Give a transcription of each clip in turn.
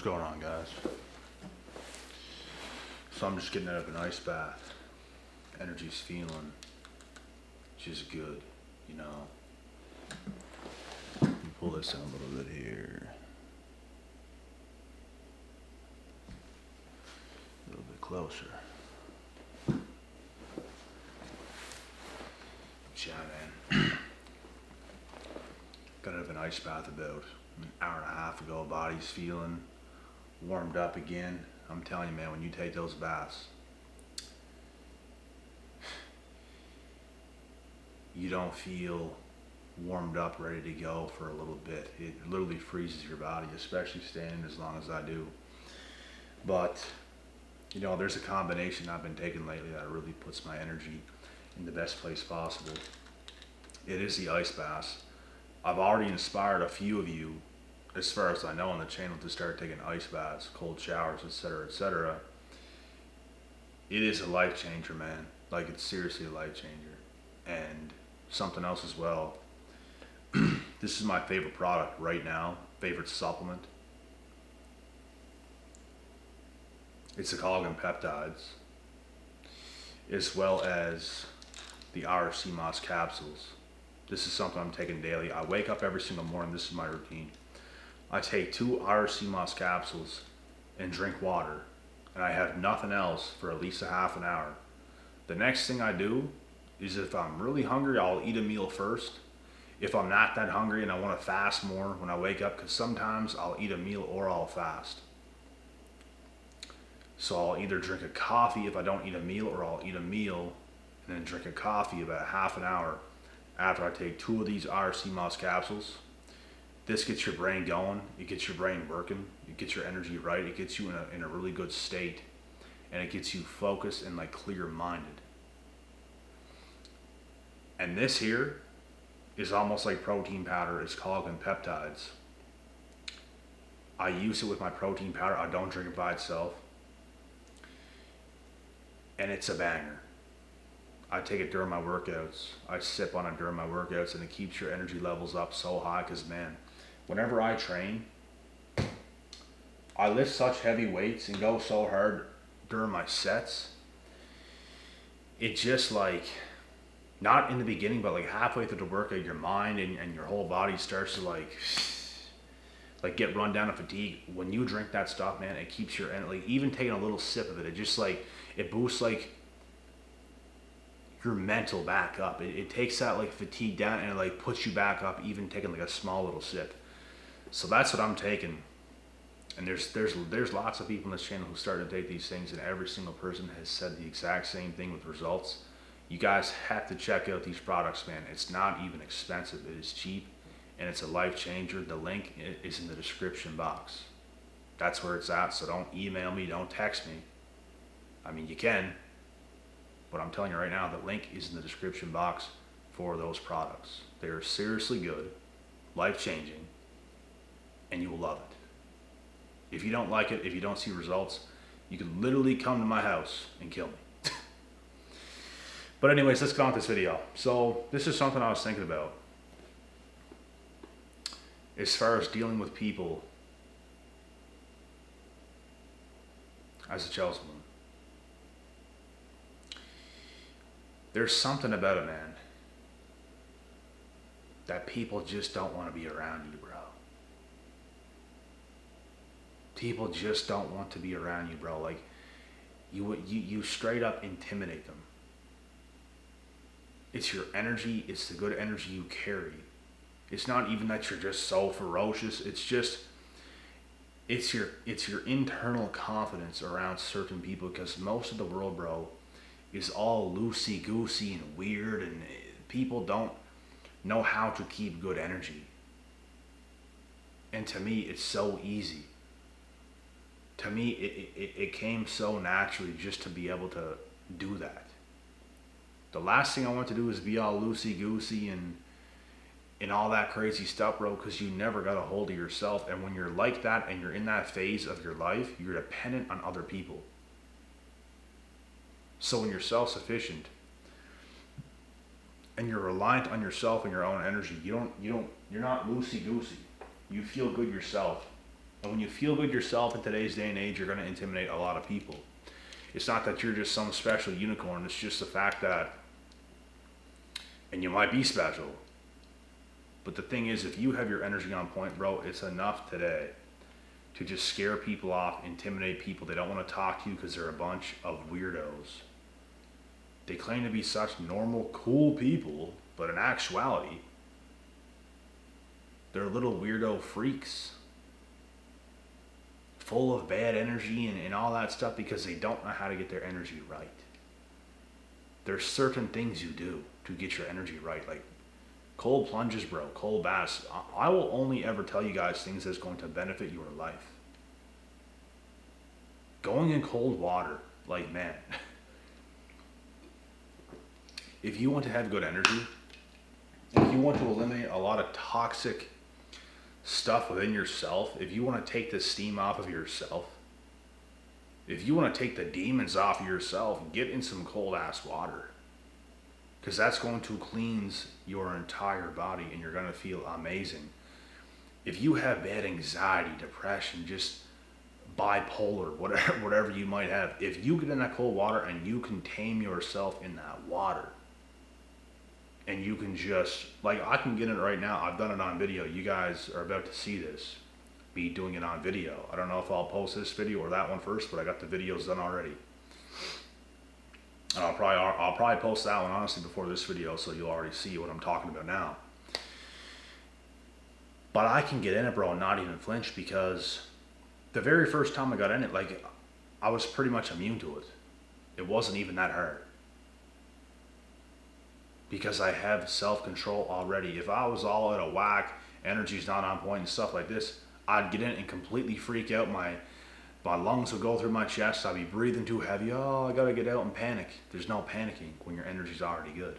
going on, guys? So I'm just getting out of an ice bath. Energy's feeling just good, you know. Let me pull this in a little bit here. A little bit closer. Yeah, man. Got out of an ice bath about an hour and a half ago. Body's feeling warmed up again. I'm telling you, man, when you take those baths, you don't feel warmed up, ready to go for a little bit. It literally freezes your body, especially staying as long as I do. But, you know, there's a combination I've been taking lately that really puts my energy in the best place possible. It is the ice baths. I've already inspired a few of you, as far as I know, on the channel to start taking ice baths, cold showers, etc., etc. It is a life changer, man. Like, it's seriously a life changer. And something else as well. This is my favorite product right now, favorite supplement. It's the collagen peptides, as well as the RC Moss capsules. This is something I'm taking daily. I wake up every single morning. This is my routine. I take 2 RC Moss capsules and drink water, and I have nothing else for at least a half an hour. The next thing I do is, if I'm really hungry, I'll eat a meal first. If I'm not that hungry and I want to fast more when I wake up, because sometimes I'll eat a meal or I'll fast. So I'll either drink a coffee if I don't eat a meal, or I'll eat a meal and then drink a coffee about half an hour after I take 2 of these RC Moss capsules. This gets your brain going, it gets your brain working, it gets your energy right, it gets you in a really good state, and it gets you focused and like clear-minded. And this here is almost like protein powder. It's collagen peptides. I use it with my protein powder. I don't drink it by itself. And it's a banger. I take it during my workouts. I sip on it during my workouts, and it keeps your energy levels up so high, because, man, whenever I train, I lift such heavy weights and go so hard during my sets. It just, like, not in the beginning, but like halfway through the workout, your mind and your whole body starts to like get run down of fatigue. When you drink that stuff, man, it keeps your energy, like, even taking a little sip of it, it just like, it boosts like your mental back up. It takes that like fatigue down, and it like puts you back up, even taking like a small little sip. So that's what I'm taking. And there's lots of people on this channel who started to take these things, and every single person has said the exact same thing with results. You guys have to check out these products, man. It's not even expensive. It is cheap, and it's a life changer. The link is in the description box. That's where it's at. So don't email me, don't text me. I mean, you can, but I'm telling you right now, the link is in the description box for those products. They are seriously good, life changing, and you will love it. If you don't like it, if you don't see results, you can literally come to my house and kill me. But anyways, let's get on with this video. So this is something I was thinking about as far as dealing with people as a salesman. There's something about it, man, that people just don't want to be around you, bro. People just don't want to be around you, bro. Like, you straight up intimidate them. It's your energy, it's the good energy you carry. It's not even that you're just so ferocious, it's just, it's your internal confidence around certain people, because most of the world, bro, is all loosey-goosey and weird, and people don't know how to keep good energy. And to me, it's so easy. To me, it came so naturally just to be able to do that. The last thing I want to do is be all loosey-goosey and all that crazy stuff, bro, because you never got a hold of yourself. And when you're like that and you're in that phase of your life, you're dependent on other people. So when you're self-sufficient and you're reliant on yourself and your own energy, you're not loosey-goosey. You feel good yourself. And when you feel good yourself in today's day and age, you're going to intimidate a lot of people. It's not that you're just some special unicorn. It's just the fact that, and you might be special, but the thing is, if you have your energy on point, bro, it's enough today to just scare people off, intimidate people. They don't want to talk to you because they're a bunch of weirdos. They claim to be such normal, cool people, but in actuality, they're little weirdo freaks full of bad energy and all that stuff because they don't know how to get their energy right. There's certain things you do to get your energy right, like cold plunges, bro, cold baths. I will only ever tell you guys things that's going to benefit your life. Going in cold water, like, man, if you want to have good energy, if you want to eliminate a lot of toxic stuff within yourself, if you want to take the steam off of yourself, if you want to take the demons off of yourself, get in some cold ass water. Because that's going to cleanse your entire body and you're going to feel amazing. If you have bad anxiety, depression, just bipolar, whatever you might have, if you get in that cold water and you can tame yourself in that water, and you can just, like, I can get it right now. I've done it on video. You guys are about to see this, me doing it on video. I don't know if I'll post this video or that one first, but I got the videos done already. And I'll probably post that one, honestly, before this video, so you'll already see what I'm talking about now. But I can get in it, bro, and not even flinch, because the very first time I got in it, like, I was pretty much immune to it. It wasn't even that hard. Because I have self-control already. If I was all out of whack, energy's not on point and stuff like this, I'd get in and completely freak out. My lungs would go through my chest. I'd be breathing too heavy. Oh, I gotta get out and panic. There's no panicking when your energy's already good.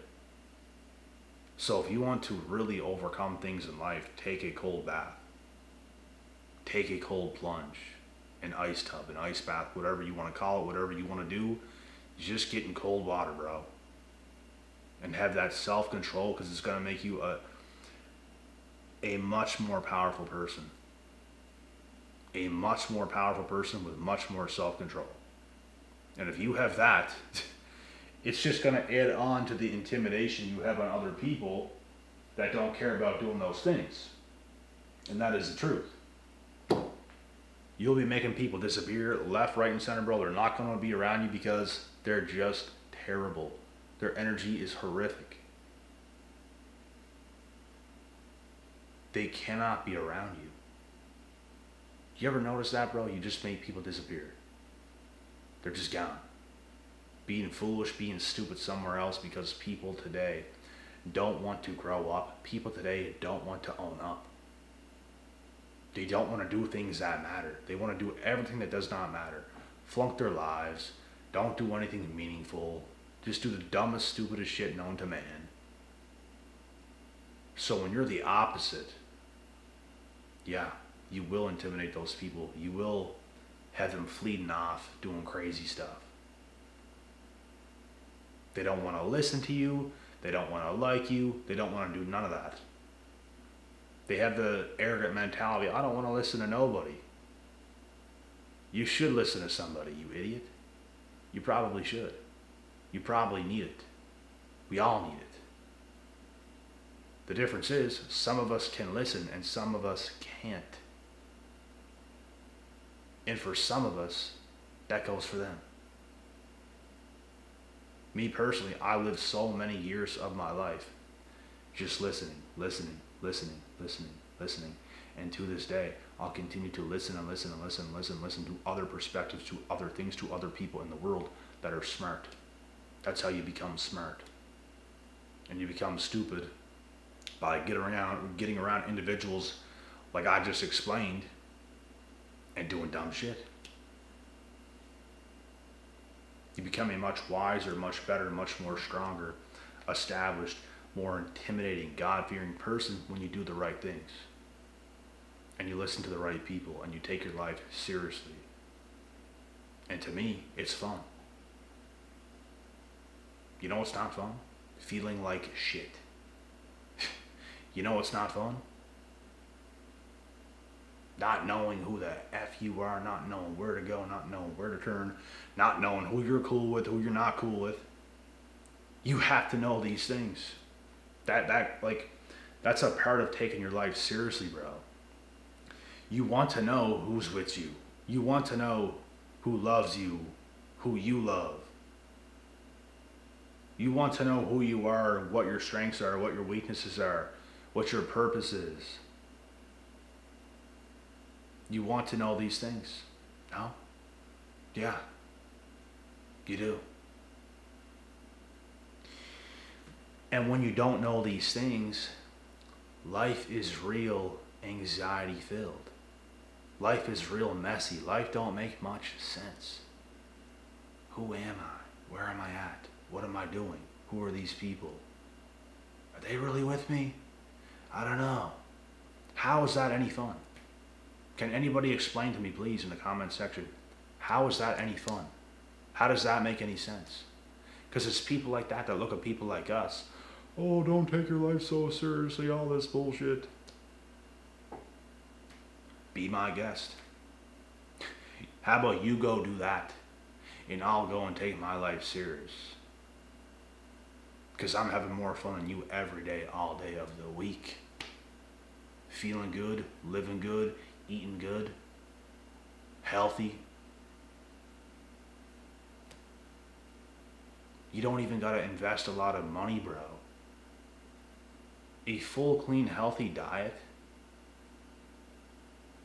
So if you want to really overcome things in life, take a cold bath. Take a cold plunge. An ice tub, an ice bath, whatever you want to call it, whatever you want to do. Just get in cold water, bro. And have that self-control, because it's going to make you a much more powerful person. A much more powerful person with much more self-control. And if you have that, it's just going to add on to the intimidation you have on other people that don't care about doing those things. And that is the truth. You'll be making people disappear left, right, and center, bro. They're not going to be around you because they're just terrible. Their energy is horrific. They cannot be around you. You ever notice that, bro? You just make people disappear. They're just gone. Being foolish, being stupid somewhere else, because people today don't want to grow up. People today don't want to own up. They don't want to do things that matter. They want to do everything that does not matter. Flunk their lives. Don't do anything meaningful. Just do the dumbest, stupidest shit known to man. So when you're the opposite, yeah, you will intimidate those people. You will have them fleeting off, doing crazy stuff. They don't want to listen to you. They don't want to like you. They don't want to do none of that. They have the arrogant mentality, I don't want to listen to nobody. You should listen to somebody, you idiot. You probably should. You probably need it. We all need it. The difference is, some of us can listen and some of us can't. And for some of us, that goes for them. Me personally, I lived so many years of my life just listening. And to this day, I'll continue to listen to other perspectives, to other things, to other people in the world that are smart. That's how you become smart. And you become stupid by getting around individuals like I just explained and doing dumb shit. You become a much wiser, much better, much more stronger, established, more intimidating, God-fearing person when you do the right things. And you listen to the right people and you take your life seriously. And to me, it's fun. You know what's not fun? Feeling like shit. You know what's not fun? Not knowing who the F you are, not knowing where to go, not knowing where to turn, not knowing who you're cool with, who you're not cool with. You have to know these things. That's a part of taking your life seriously, bro. You want to know who's with you. You want to know who loves you, who you love. You want to know who you are, what your strengths are, what your weaknesses are, what your purpose is. You want to know these things? No? Yeah. You do. And when you don't know these things, life is real anxiety filled. Life is real messy. Life don't make much sense. Who am I? Where am I at? What am I doing? Who are these people? Are they really with me? I don't know. How is that any fun? Can anybody explain to me, please, in the comment section? How is that any fun? How does that make any sense? Because it's people like that that look at people like us. Oh, don't take your life so seriously, all this bullshit. Be my guest. How about you go do that, and I'll go and take my life serious. Because I'm having more fun than you every day, all day of the week. Feeling good, living good, eating good, healthy. You don't even gotta invest a lot of money, bro. A full, clean, healthy diet,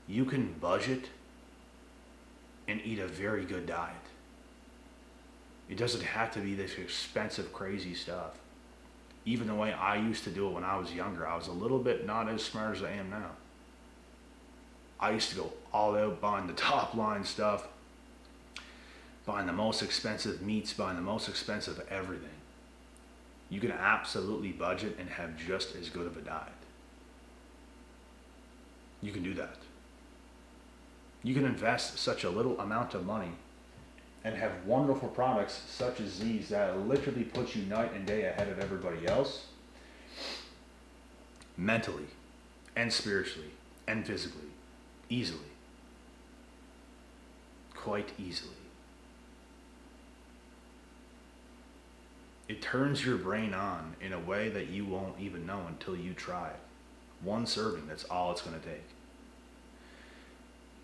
you can budget and eat a very good diet. It doesn't have to be this expensive, crazy stuff. Even the way I used to do it when I was younger, I was a little bit not as smart as I am now. I used to go all out buying the top line stuff, buying the most expensive meats, buying the most expensive everything. You can absolutely budget and have just as good of a diet. You can do that. You can invest such a little amount of money and have wonderful products such as these that literally put you night and day ahead of everybody else, mentally and spiritually and physically, easily, quite easily. It turns your brain on in a way that you won't even know until you try it. One serving, that's all it's going to take.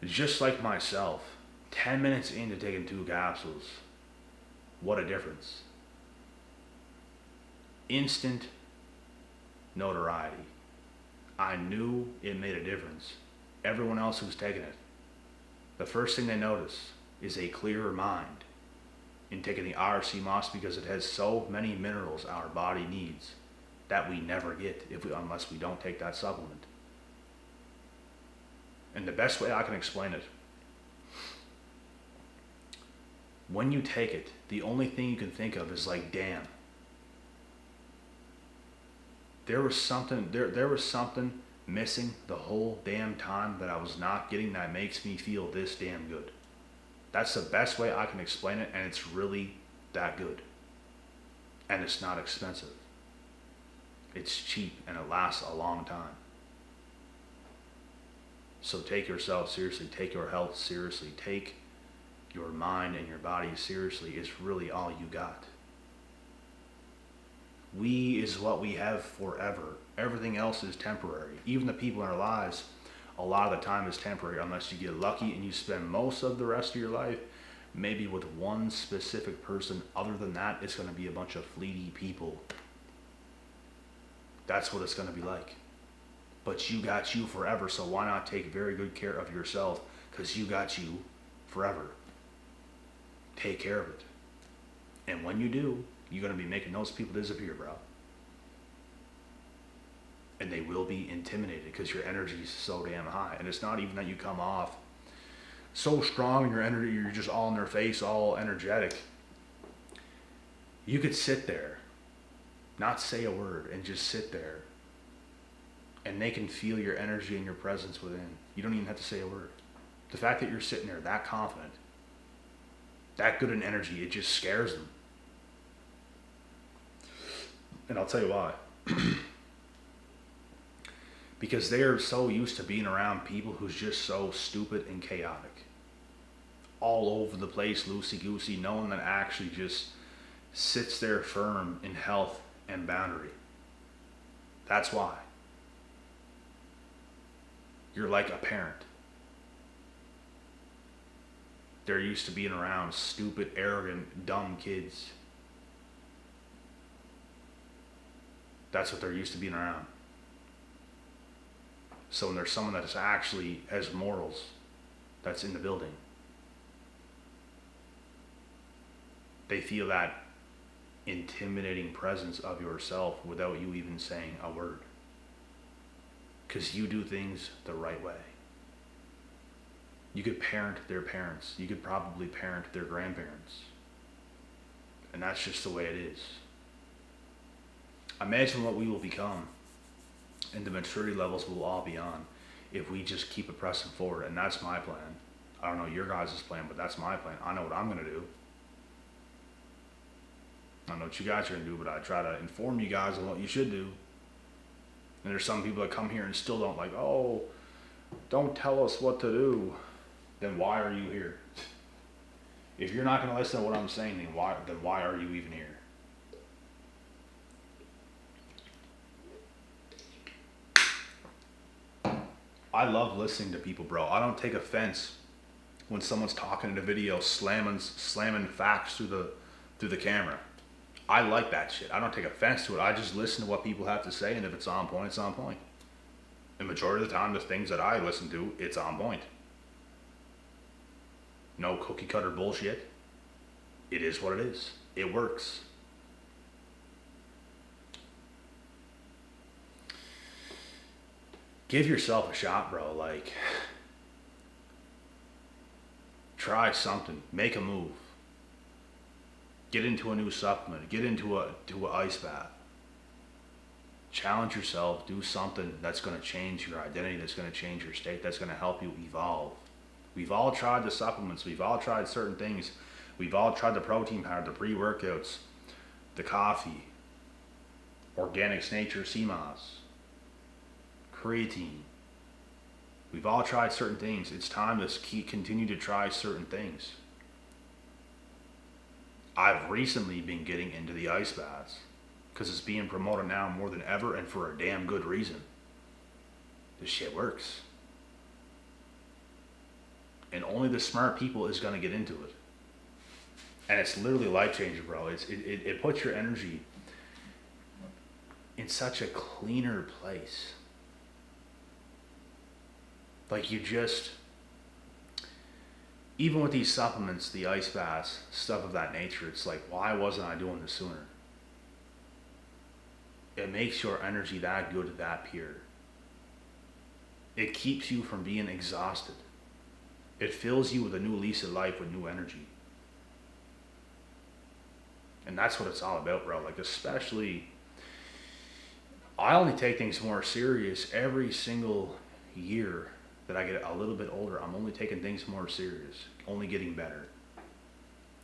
Just like myself, 10 minutes into taking 2 capsules, what a difference. Instant notoriety. I knew it made a difference. Everyone else who's taking it, the first thing they notice is a clearer mind in taking the RC moss, because it has so many minerals our body needs that we never get unless we don't take that supplement. And the best way I can explain it, when you take it, the only thing you can think of is like, damn, there was something missing the whole damn time that I was not getting that makes me feel this damn good. That's the best way I can explain it, and it's really that good. And it's not expensive. It's cheap, and it lasts a long time. So take yourself seriously, take your health seriously, take your mind and your body seriously. It's really all you got. We is what we have forever. Everything else is temporary. Even the people in our lives, a lot of the time is temporary, unless you get lucky and you spend most of the rest of your life maybe with one specific person. Other than that, it's going to be a bunch of fleety people. That's what it's going to be like. But you got you forever, so why not take very good care of yourself? Because you got you forever. Take care of it. And when you do, you're going to be making those people disappear, bro. And they will be intimidated because your energy is so damn high. And it's not even that you come off so strong in your energy, you're just all in their face, all energetic. You could sit there, not say a word, and just sit there. And they can feel your energy and your presence within. You don't even have to say a word. The fact that you're sitting there that confident, that good in energy, it just scares them. And I'll tell you why. because they are so used to being around people who's just so stupid and chaotic, all over the place, loosey goosey. No one that actually just sits there firm in health and boundary. That's why. You're like a parent. They're used to being around stupid, arrogant, dumb kids. That's what they're used to being around. So when there's someone that actually has morals, that's in the building, they feel that intimidating presence of yourself without you even saying a word. Because you do things the right way. You could parent their parents. You could probably parent their grandparents. And that's just the way it is. Imagine what we will become and the maturity levels we'll all be on if we just keep it pressing forward. And that's my plan. I don't know your guys' plan, but that's my plan. I know what I'm going to do. I don't know what you guys are going to do, but I try to inform you guys on what you should do. And there's some people that come here and still don't like, oh, don't tell us what to do. Then why are you here? If you're not going to listen to what I'm saying, then why are you even here? I love listening to people, bro. I don't take offense when someone's talking in a video, slamming facts through the camera. I like that shit. I don't take offense to it. I just listen to what people have to say, and if it's on point, it's on point. The majority of the time, the things that I listen to, it's on point. No cookie cutter bullshit. It is what it is. It works. Give yourself a shot, bro. Like, try something. Make a move. Get into a new supplement. Get into an ice bath. Challenge yourself. Do something that's going to change your identity, that's going to change your state, that's going to help you evolve. We've all tried the supplements. We've all tried certain things. We've all tried the protein powder, the pre-workouts, the coffee, Organics Nature CMOS, creatine. We've all tried certain things. It's time to continue to try certain things. I've recently been getting into the ice baths because it's being promoted now more than ever, and for a damn good reason. This shit works. And only the smart people is going to get into it. And it's literally life-changing, bro. It puts your energy in such a cleaner place. Like, you just, even with these supplements, the ice baths, stuff of that nature, it's like, why wasn't I doing this sooner? It makes your energy that good, that pure. It keeps you from being exhausted. It fills you with a new lease of life with new energy. And that's what it's all about, bro. Like, especially, I only take things more serious every single year that I get a little bit older. I'm only taking things more serious, only getting better.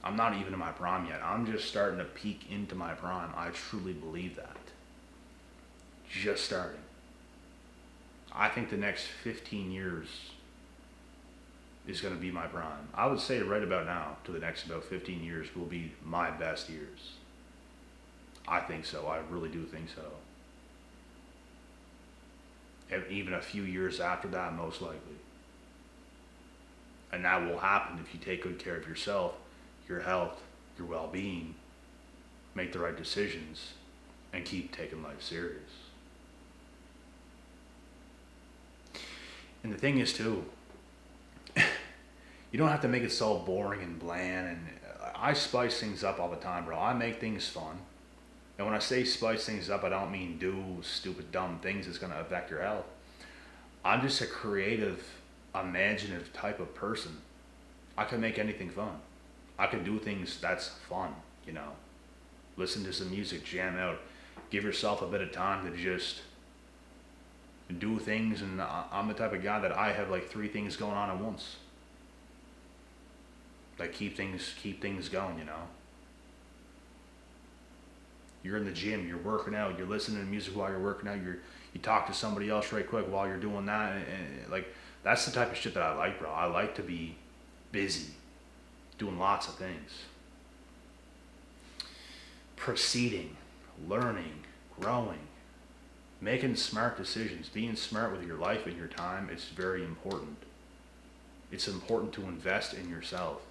I'm not even in my prime yet. I'm just starting to peak into my prime. I truly believe that. Just starting. I think the next 15 years is going to be my prime. I would say right about now to the next about 15 years will be my best years. I think so. I really do think so. And even a few years after that, most likely. And that will happen if you take good care of yourself, your health, your well-being, make the right decisions, and keep taking life serious. And the thing is too, you don't have to make it so boring and bland. And I spice things up all the time, bro. I make things fun. And when I say spice things up, I don't mean do stupid, dumb things that's going to affect your health. I'm just a creative, imaginative type of person. I can make anything fun. I can do things that's fun, you know. Listen to some music, jam out. Give yourself a bit of time to just do things. And I'm the type of guy that I have like 3 things going on at once. Like keep things going, you know. You're in the gym, you're working out, you're listening to music while you're working out, you talk to somebody else right quick while you're doing that, and like that's the type of shit that I like, bro. I like to be busy, doing lots of things. Proceeding, learning, growing, making smart decisions, being smart with your life and your time is very important. It's important to invest in yourself.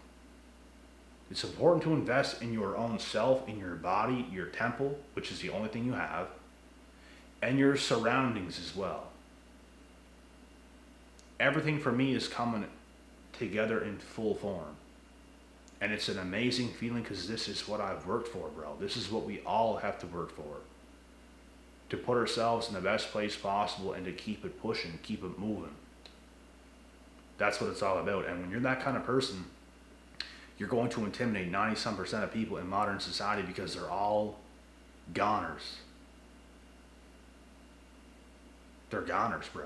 It's important to invest in your own self, in your body, your temple, which is the only thing you have, and your surroundings as well. Everything for me is coming together in full form. And it's an amazing feeling because this is what I've worked for, bro. This is what we all have to work for. To put ourselves in the best place possible and to keep it pushing, keep it moving. That's what it's all about. And when you're that kind of person, you're going to intimidate 90-some% of people in modern society because they're all goners. They're goners, bro.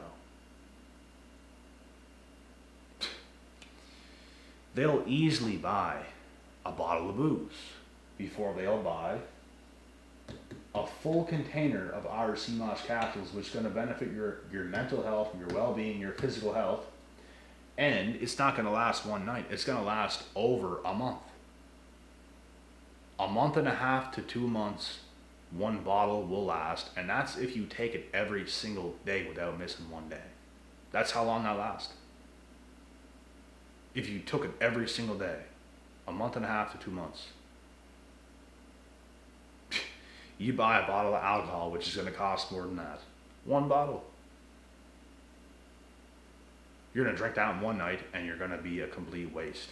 They'll easily buy a bottle of booze before they'll buy a full container of our sea moss capsules, which is going to benefit your mental health, your well-being, your physical health. And it's not going to last one night. It's going to last over a month. A month and a half to 2 months, one bottle will last. And that's if you take it every single day without missing one day. That's how long that lasts. If you took it every single day, a month and a half to 2 months. You buy a bottle of alcohol, which is going to cost more than that. One bottle. You're going to drink that in one night, and you're going to be a complete waste.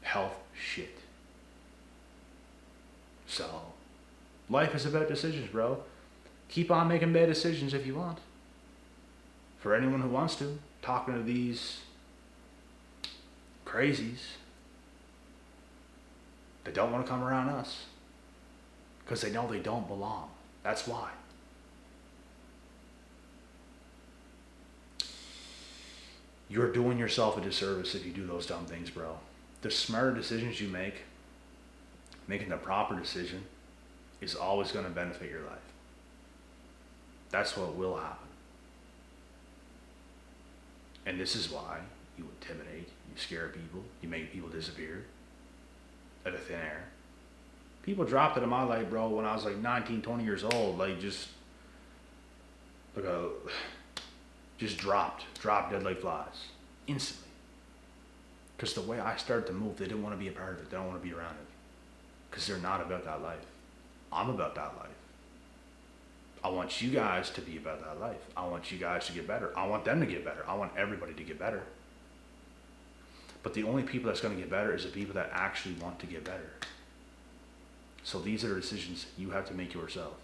Health shit. So, life is about decisions, bro. Keep on making bad decisions if you want. For anyone who wants to, talking to these crazies that don't want to come around us because they know they don't belong. That's why. You're doing yourself a disservice if you do those dumb things, bro. The smarter decisions you make, making the proper decision, is always going to benefit your life. That's what will happen. And this is why you intimidate, you scare people, you make people disappear out of thin air. People dropped it in my life, bro, when I was like 19, 20 years old. Like just dropped dead like flies instantly. Because the way I started to move, they didn't want to be a part of it. They don't want to be around it. Because they're not about that life. I'm about that life. I want you guys to be about that life. I want you guys to get better. I want them to get better. I want everybody to get better. But the only people that's going to get better is the people that actually want to get better. So these are the decisions you have to make yourself.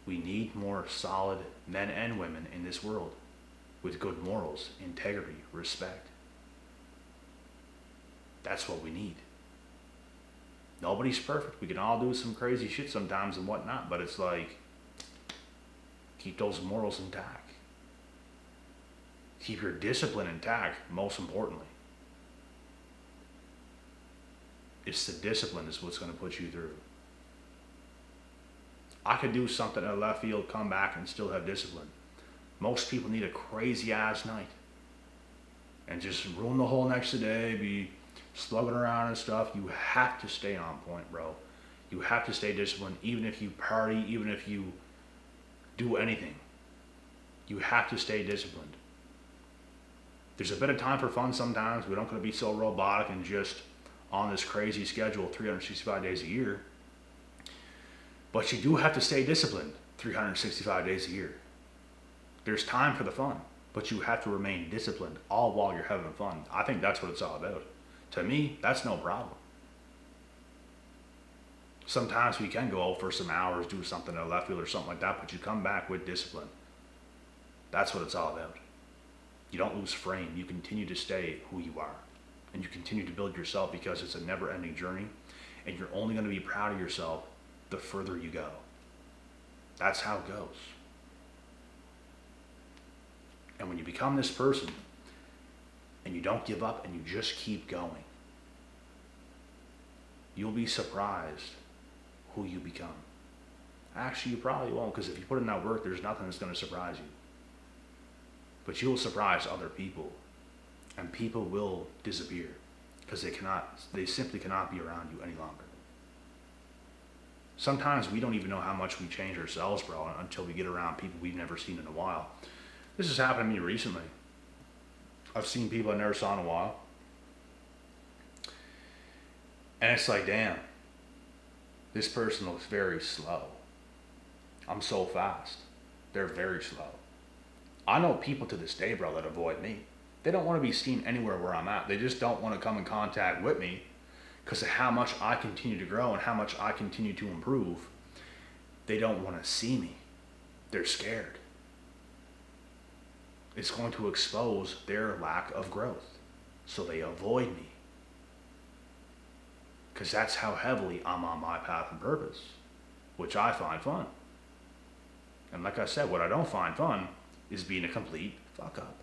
We need more solid men and women in this world with good morals, integrity, respect. That's what we need. Nobody's perfect. We can all do some crazy shit sometimes and whatnot, but it's like, keep those morals intact. Keep your discipline intact, most importantly. It's the discipline is what's going to put you through. I could do something in left field, come back, and still have discipline. Most people need a crazy ass night and just ruin the whole next day, be slugging around and stuff. You have to stay on point, bro. You have to stay disciplined, even if you party, even if you do anything. You have to stay disciplined. There's a bit of time for fun sometimes. We don't going to be so robotic and just on this crazy schedule 365 days a year. But you do have to stay disciplined 365 days a year. There's time for the fun, but you have to remain disciplined all while you're having fun. I think that's what it's all about. To me, that's no problem. Sometimes we can go out for some hours, do something in left field or something like that, but you come back with discipline. That's what it's all about. You don't lose frame. You continue to stay who you are. And you continue to build yourself because it's a never-ending journey. And you're only going to be proud of yourself the further you go. That's how it goes. And when you become this person and you don't give up and you just keep going, you'll be surprised who you become. Actually, you probably won't, because if you put in that work, there's nothing that's going to surprise you. But you'll surprise other people, and people will disappear because they simply cannot be around you any longer. Sometimes we don't even know how much we change ourselves, bro, until we get around people we've never seen in a while. This has happened to me recently. I've seen people I never saw in a while. And it's like, damn, this person looks very slow. I'm so fast. They're very slow. I know people to this day, bro, that avoid me. They don't want to be seen anywhere where I'm at. They just don't want to come in contact with me because of how much I continue to grow and how much I continue to improve. They don't want to see me. They're scared. It's going to expose their lack of growth. So they avoid me. Because that's how heavily I'm on my path and purpose, which I find fun. And like I said, what I don't find fun is being a complete fuck up.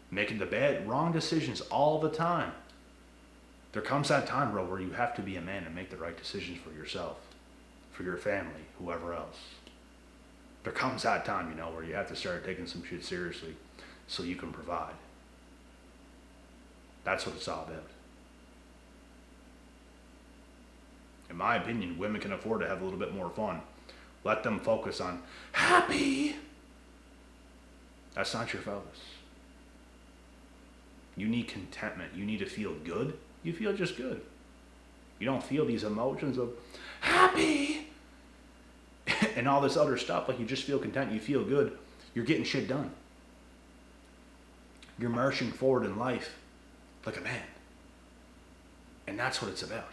Making the wrong decisions all the time. There comes that time, bro, where you have to be a man and make the right decisions for yourself, for your family, whoever else. There comes that time, where you have to start taking some shit seriously so you can provide. That's what it's all about. In my opinion, women can afford to have a little bit more fun. Let them focus on happy. That's not your focus. You need contentment. You need to feel good. You feel just good. You don't feel these emotions of happy and all this other stuff. Like, you just feel content. You feel good. You're getting shit done. You're marching forward in life like a man. And that's what it's about.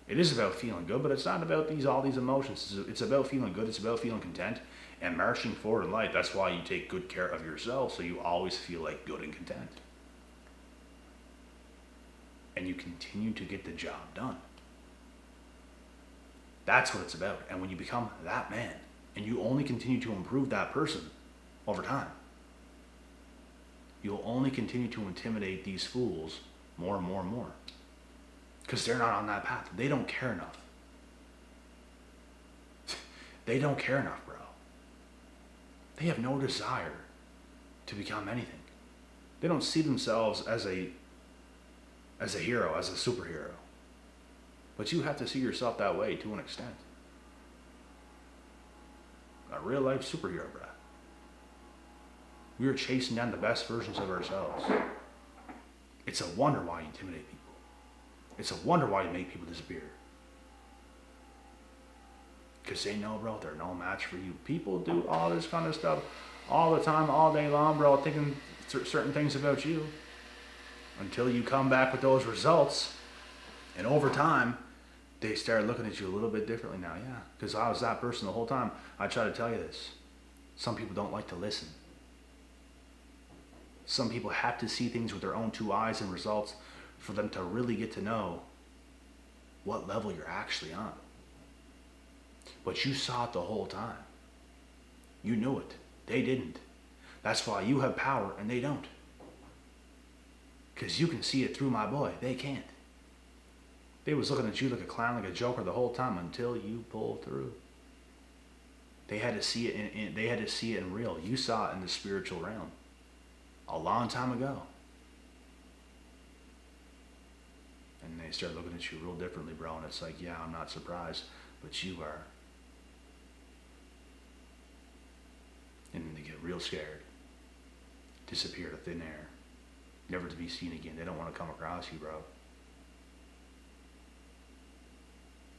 It is about feeling good, but it's not about all these emotions. It's about feeling good. It's about feeling content and marching forward in life. That's why you take good care of yourself, so you always feel like good and content. And you continue to get the job done. That's what it's about. And when you become that man, and you only continue to improve that person over time, you'll only continue to intimidate these fools more and more and more. Because they're not on that path. They don't care enough. They don't care enough, bro. They have no desire to become anything. They don't see themselves as a hero, as a superhero. But you have to see yourself that way to an extent. A real life superhero, bro. We are chasing down the best versions of ourselves. It's a wonder why you intimidate people. It's a wonder why you make people disappear. Because they know, bro, they're no match for you. People do all this kind of stuff all the time, all day long, bro, thinking certain things about you. Until you come back with those results. And over time, they start looking at you a little bit differently now. Yeah, because I was that person the whole time. I try to tell you this. Some people don't like to listen. Some people have to see things with their own two eyes and results for them to really get to know what level you're actually on. But you saw it the whole time. You knew it. They didn't. That's why you have power and they don't. Because you can see it through my boy. They can't. They was looking at you like a clown, like a joker the whole time until you pulled through. They had to see it they had to see it in real. You saw it in the spiritual realm a long time ago. And they start looking at you real differently, bro. And it's like, yeah, I'm not surprised, but you are. And then they get real scared. Disappear to thin air. Never to be seen again. They don't want to come across you, bro.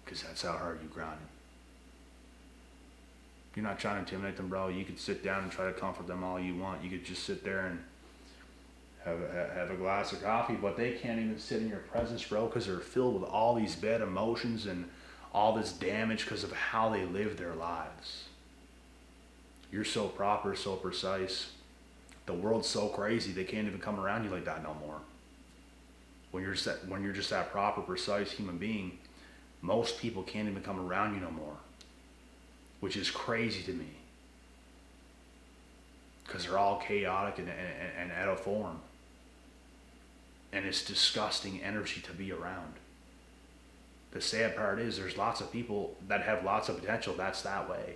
Because that's how hard you grind. You're not trying to intimidate them, bro. You could sit down and try to comfort them all you want. You could just sit there and have a glass of coffee, but they can't even sit in your presence, bro, because they're filled with all these bad emotions and all this damage because of how they live their lives. You're so proper, so precise. The world's so crazy, they can't even come around you like that no more. When you're just that proper, precise human being, most people can't even come around you no more, which is crazy to me. Because they're all chaotic and out of form. and it's disgusting energy to be around. The sad part is there's lots of people that have lots of potential that's that way.